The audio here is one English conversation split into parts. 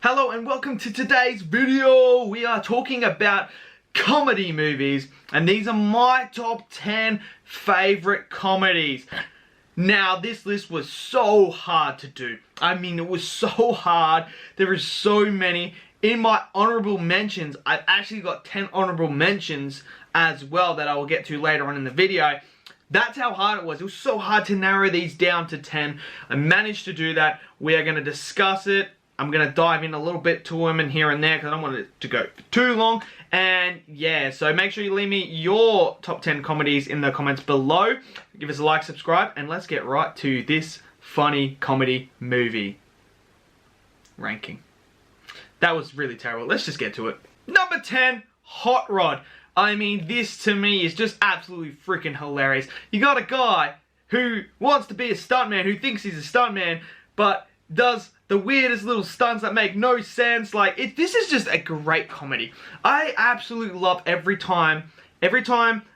Hello and welcome to today's video. We are talking about comedy movies, and these are my top 10 favorite comedies. Now, this list was so hard to do. I mean, it was so hard. There is so many. In my honorable mentions, I've actually got 10 honorable mentions as well that I will get to later on in the video. That's how hard it was. It was so hard to narrow these down to 10. I managed to do that. We are going to discuss it. I'm going to dive in a little bit to them and here and there because I don't want it to go for too long. And yeah, so make sure you leave me your top 10 comedies in the comments below. Give us a like, subscribe, and let's get right to this funny comedy movie ranking. That was really terrible. Let's just get to it. Number 10, Hot Rod. I mean, this to me is just absolutely freaking hilarious. You got a guy who wants to be a stuntman, who thinks he's a stuntman, but does the weirdest little stunts that make no sense. This is just a great comedy. I absolutely love every time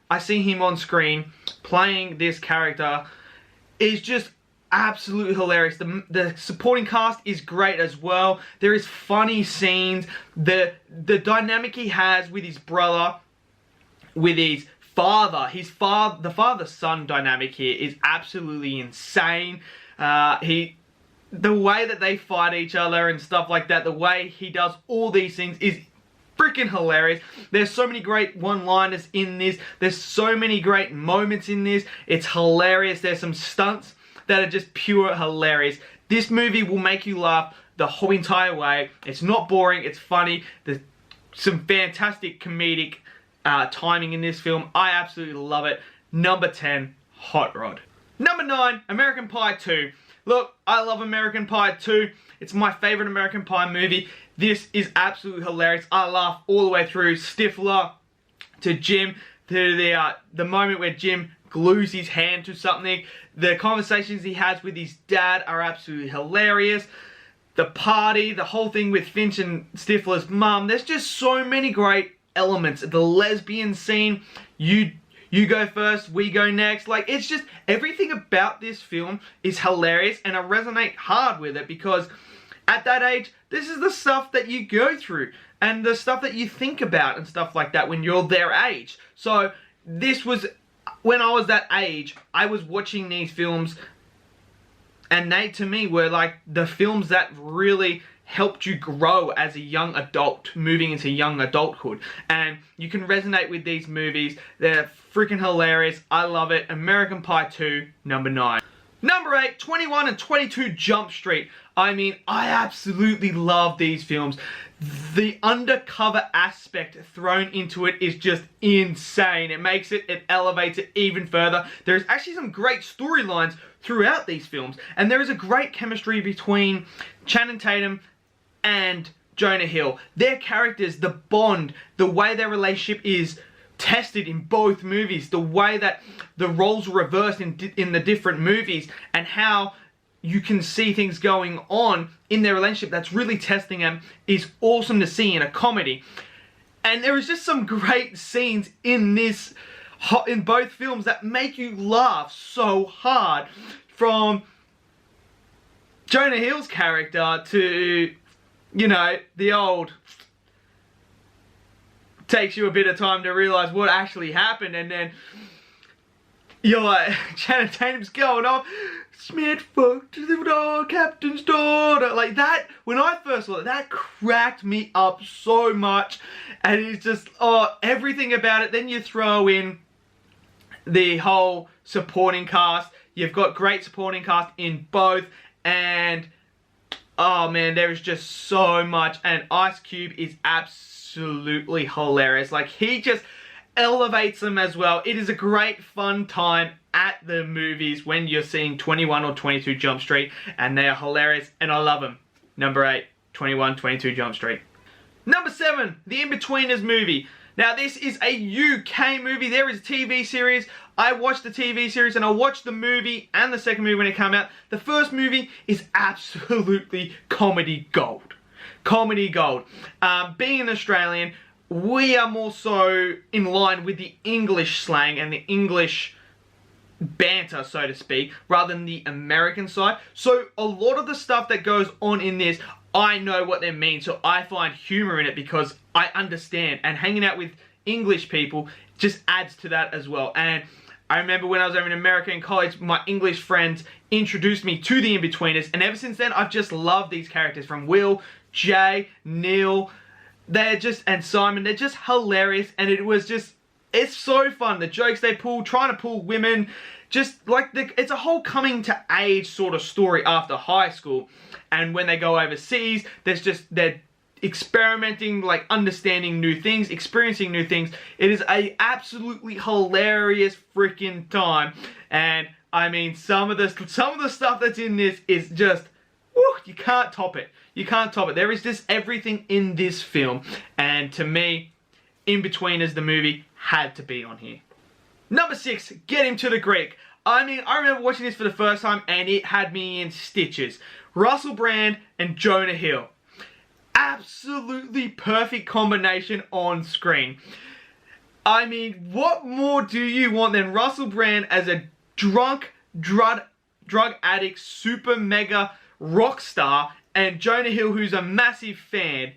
I see him on screen playing this character. Is just absolutely hilarious. The supporting cast is great as well. There is funny scenes. The dynamic he has with his brother, with his father, the father-son dynamic here is absolutely insane. The way that they fight each other and stuff like that, the way he does all these things is freaking hilarious. There's so many great one-liners in this. There's so many great moments in this. It's hilarious. There's some stunts that are just pure hilarious. This movie will make you laugh the whole entire way. It's not boring. It's funny. There's some fantastic comedic timing in this film. I absolutely love it. Number 10, Hot Rod. Number 9, American Pie 2. Look, I love American Pie 2. It's my favorite American Pie movie. This is absolutely hilarious. I laugh all the way through. Stifler to Jim, to the moment where Jim glues his hand to something. The conversations he has with his dad are absolutely hilarious. The party, the whole thing with Finch and Stifler's mum. There's just so many great elements. The lesbian scene, you go first, we go next. It's just everything about this film is hilarious, and I resonate hard with it because at that age, this is the stuff that you go through and the stuff that you think about and stuff like that when you're their age. So this was, when I was that age, I was watching these films, and they to me were like the films that really helped you grow as a young adult, moving into young adulthood. And you can resonate with these movies. They're freaking hilarious. I love it. American Pie 2, number 9. Number 8, 21 and 22 Jump Street. I mean, I absolutely love these films. The undercover aspect thrown into it is just insane. It elevates it even further. There's actually some great storylines throughout these films. And there is a great chemistry between Channing Tatum and Jonah Hill. Their characters, the bond, the way their relationship is tested in both movies, the way that the roles are reversed in the different movies, and how you can see things going on in their relationship that's really testing them is awesome to see in a comedy. And there is just some great scenes in both films that make you laugh so hard. From Jonah Hill's character to, you know, the old takes you a bit of time to realize what actually happened, and then you're like, Channing Tatum's going off, Smith fucked the captain's daughter. Like that, when I first saw it, that cracked me up so much. And it's just, everything about it. Then you throw in the whole supporting cast. You've got great supporting cast in both, and oh man, there is just so much. And Ice Cube is absolutely hilarious. He just elevates them as well. It is a great fun time at the movies when you're seeing 21 or 22 Jump Street, and they are hilarious, and I love them. Number 8, 21, 22 Jump Street. Number 7, the Inbetweeners movie. Now, this is a UK movie. There is a TV series. I watched the TV series and I watched the movie and the second movie when it came out. The first movie is absolutely comedy gold. Comedy gold. Being an Australian, we are more so in line with the English slang and the English banter, so to speak, rather than the American side. So a lot of the stuff that goes on in this, I know what they mean, so I find humor in it because I understand. And hanging out with English people just adds to that as well. And I remember when I was over in America in college, my English friends introduced me to the Inbetweeners, and ever since then, I've just loved these characters, from Will, Jay, Neil, and Simon. They're just hilarious, and it's so fun. The jokes they pull, trying to pull women, just like, it's a whole coming to age sort of story after high school. And when they go overseas, they're experimenting, like understanding new things, experiencing new things. It is a absolutely hilarious freaking time. And I mean, some of the stuff that's in this is just, woo, you can't top it. You can't top it. There is just everything in this film. And to me, Inbetweeners, the movie, had to be on here. Number 6, Get Him to the Greek. I mean, I remember watching this for the first time and it had me in stitches. Russell Brand and Jonah Hill. Absolutely perfect combination on screen. I mean, what more do you want than Russell Brand as a drug addict, super mega rock star, and Jonah Hill, who's a massive fan.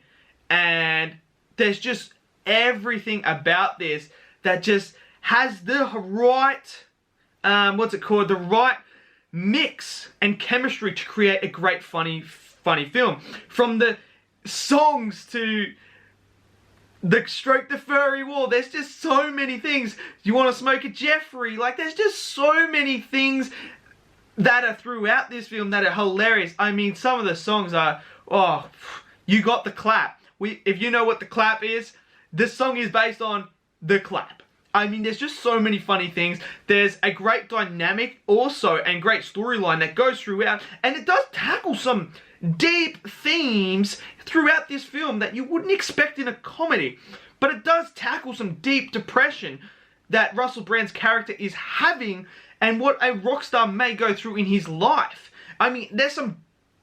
And there's just everything about this that just has the right, the right mix and chemistry to create a great funny film. From the songs to the Stroke the Furry Wall, there's just so many things. You want to smoke a Jeffrey? Like, there's just so many things that are throughout this film that are hilarious. I mean, some of the songs are, oh, You Got the Clap. If you know what the clap is, this song is based on The Clap. I mean, there's just so many funny things. There's a great dynamic also and great storyline that goes throughout, and it does tackle some deep themes throughout this film that you wouldn't expect in a comedy. But it does tackle some deep depression that Russell Brand's character is having and what a rock star may go through in his life. I mean, there's some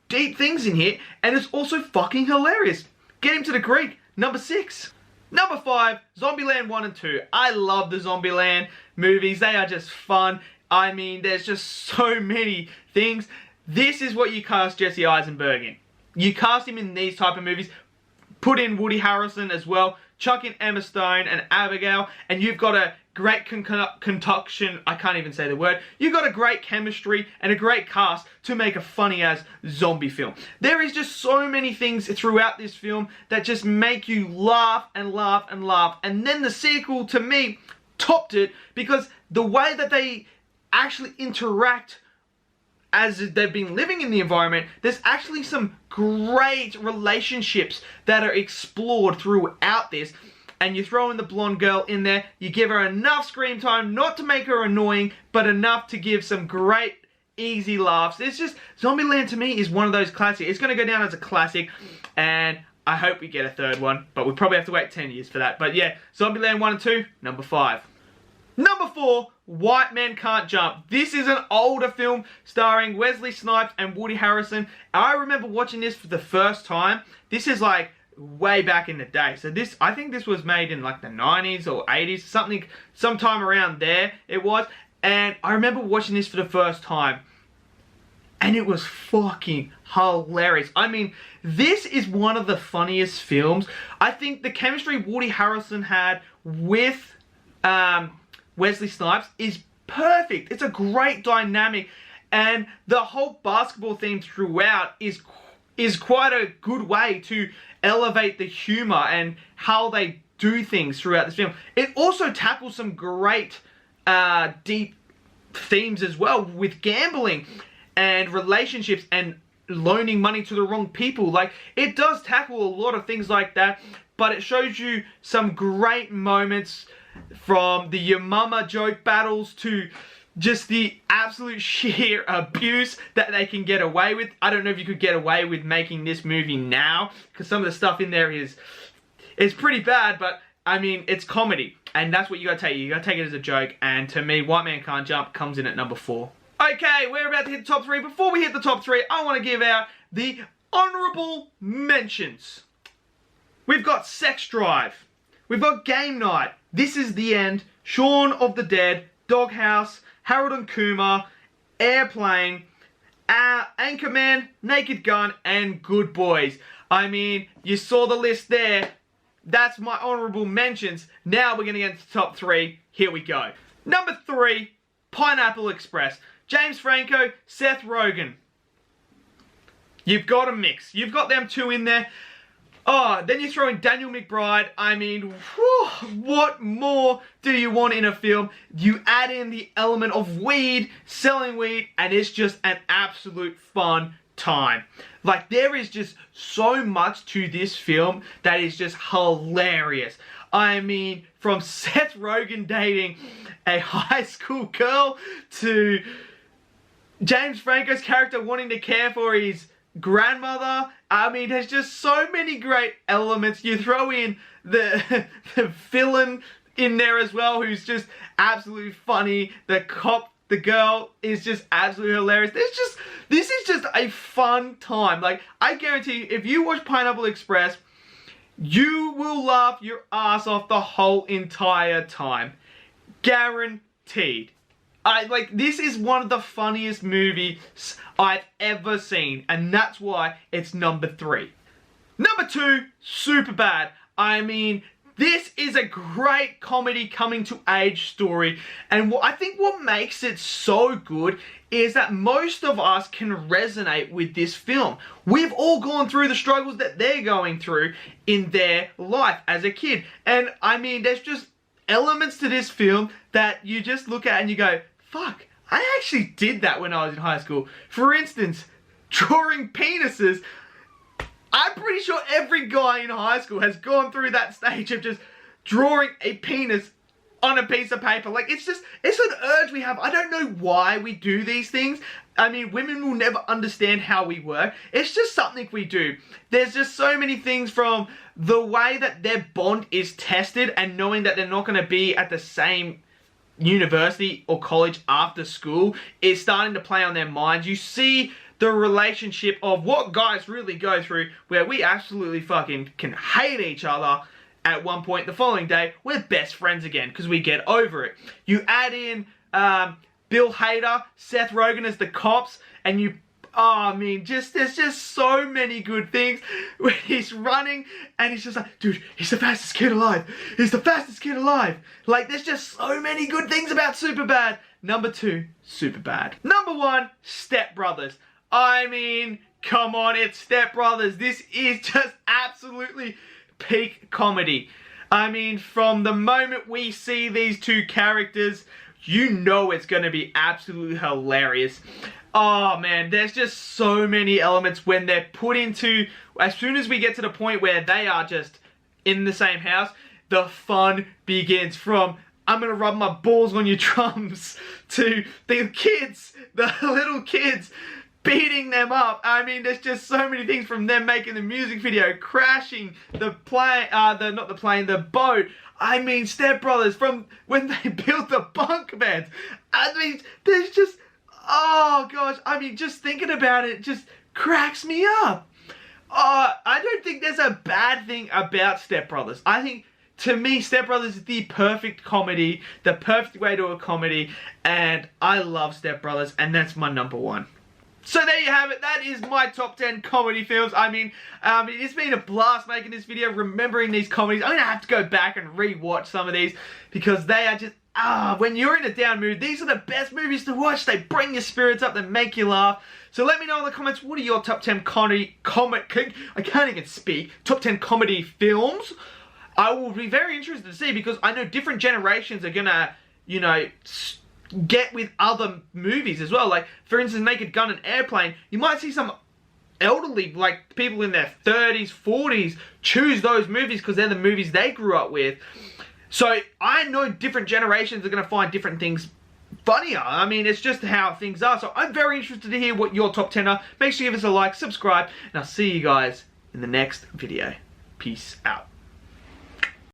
deep things in here, and it's also fucking hilarious. Get Him to the Greek, number 6. Number 5, Zombieland 1 and 2. I love the Zombieland movies. They are just fun. I mean, there's just so many things. This is what you cast Jesse Eisenberg in. You cast him in these type of movies. Put in Woody Harrelson as well. Chuck in Emma Stone and Abigail. And you've got a great concoction. I can't even say the word. You've got a great chemistry and a great cast to make a funny-ass zombie film. There is just so many things throughout this film that just make you laugh and laugh and laugh. And then the sequel, to me, topped it because the way that they actually interact as they've been living in the environment, there's actually some great relationships that are explored throughout this. And you throw in the blonde girl in there, you give her enough screen time, not to make her annoying, but enough to give some great, easy laughs. It's just, Zombieland to me is one of those classics. It's going to go down as a classic, and I hope we get a third one, but we'll probably have to wait 10 years for that. But yeah, Zombieland 1 and 2, number 5. Number 4, White Men Can't Jump. This is an older film starring Wesley Snipes and Woody Harrelson. I remember watching this for the first time. This is like way back in the day. So I think this was made in like the 90s or 80s, sometime around there it was. And I remember watching this for the first time, and it was fucking hilarious. I mean, this is one of the funniest films. I think the chemistry Woody Harrelson had with Wesley Snipes is perfect. It's a great dynamic, and the whole basketball theme throughout is quite a good way to elevate the humor and how they do things throughout this film. It also tackles some great deep themes as well, with gambling and relationships and loaning money to the wrong people. Like, it does tackle a lot of things like that, but it shows you some great moments, from the your mama joke battles to just the absolute sheer abuse that they can get away with. I don't know if you could get away with making this movie now, because some of the stuff in there is pretty bad, but I mean, it's comedy, and that's what you gotta take. You gotta take it as a joke, and to me, White Man Can't Jump comes in at number 4. Okay, we're about to hit the top 3. Before we hit the top 3, I want to give out the honourable mentions. We've got Sex Drive. We've got Game Night. This Is the End. Shaun of the Dead. Doghouse. Harold and Kumar. Airplane. Anchorman, Naked Gun, and Good Boys. I mean, you saw the list there. That's my honorable mentions. Now we're going to get into the top 3. Here we go. Number 3, Pineapple Express. James Franco, Seth Rogen. You've got a mix. You've got them two in there. Oh, then you throw in Daniel McBride. I mean, whew, what more do you want in a film? You add in the element of weed, selling weed, and it's just an absolute fun time. Like, there is just so much to this film that is just hilarious. I mean, from Seth Rogen dating a high school girl to James Franco's character wanting to care for his grandmother. I mean, there's just so many great elements. You throw in the villain in there as well, who's just absolutely funny. The cop, the girl, is just absolutely hilarious. This is just a fun time. Like, I guarantee you, if you watch Pineapple Express, you will laugh your ass off the whole entire time. Guaranteed. This is one of the funniest movies I've ever seen, and that's why it's number 3. Number 2, Superbad. I mean, this is a great comedy coming to age story, and I think what makes it so good is that most of us can resonate with this film. We've all gone through the struggles that they're going through in their life as a kid, and I mean, there's just elements to this film that you just look at and you go, fuck, I actually did that when I was in high school. For instance, drawing penises. I'm pretty sure every guy in high school has gone through that stage of just drawing a penis on a piece of paper. Like, it's an urge we have. I don't know why we do these things. I mean, women will never understand how we work. It's just something we do. There's just so many things, from the way that their bond is tested and knowing that they're not going to be at the same university or college after school is starting to play on their minds. You see the relationship of what guys really go through, where we absolutely fucking can hate each other. At one point the following day, we're best friends again because we get over it. You add in Bill Hader, Seth Rogen as the cops, and you, I mean, there's just so many good things. When he's running and he's just like, dude, he's the fastest kid alive. He's the fastest kid alive. Like, there's just so many good things about Superbad. Number 2, Superbad. Number 1, Step Brothers. I mean, come on, it's Step Brothers. This is just absolutely peak comedy. I mean, from the moment we see these two characters, you know it's going to be absolutely hilarious. Oh man, there's just so many elements when they're put into, as soon as we get to the point where they are just in the same house, the fun begins. From, I'm going to rub my balls on your drums, to the kids, the little kids, beating them up. I mean, there's just so many things, from them making the music video, crashing the plane, the boat. I mean, Step Brothers, from when they built the bunk beds. I mean, there's just, oh gosh, I mean, just thinking about it just cracks me up. I don't think there's a bad thing about Step Brothers. I think, to me, Step Brothers is the perfect comedy, the perfect way to a comedy, and I love Step Brothers, and that's my number 1. So there you have it. That is my top 10 comedy films. I mean, it's been a blast making this video, remembering these comedies. I'm going to have to go back and re-watch some of these, because they are just, when you're in a down mood, these are the best movies to watch. They bring your spirits up, they make you laugh. So let me know in the comments, what are your top 10 I can't even speak, top 10 comedy films? I will be very interested to see, because I know different generations are going to, you know, get with other movies as well. Like, for instance, Naked Gun and Airplane, you might see some elderly, like people in their 30s, 40s, choose those movies because they're the movies they grew up with. So I know different generations are going to find different things funnier. I mean, it's just how things are. So I'm very interested to hear what your top 10 are. Make sure you give us a like, subscribe, and I'll see you guys in the next video. Peace out.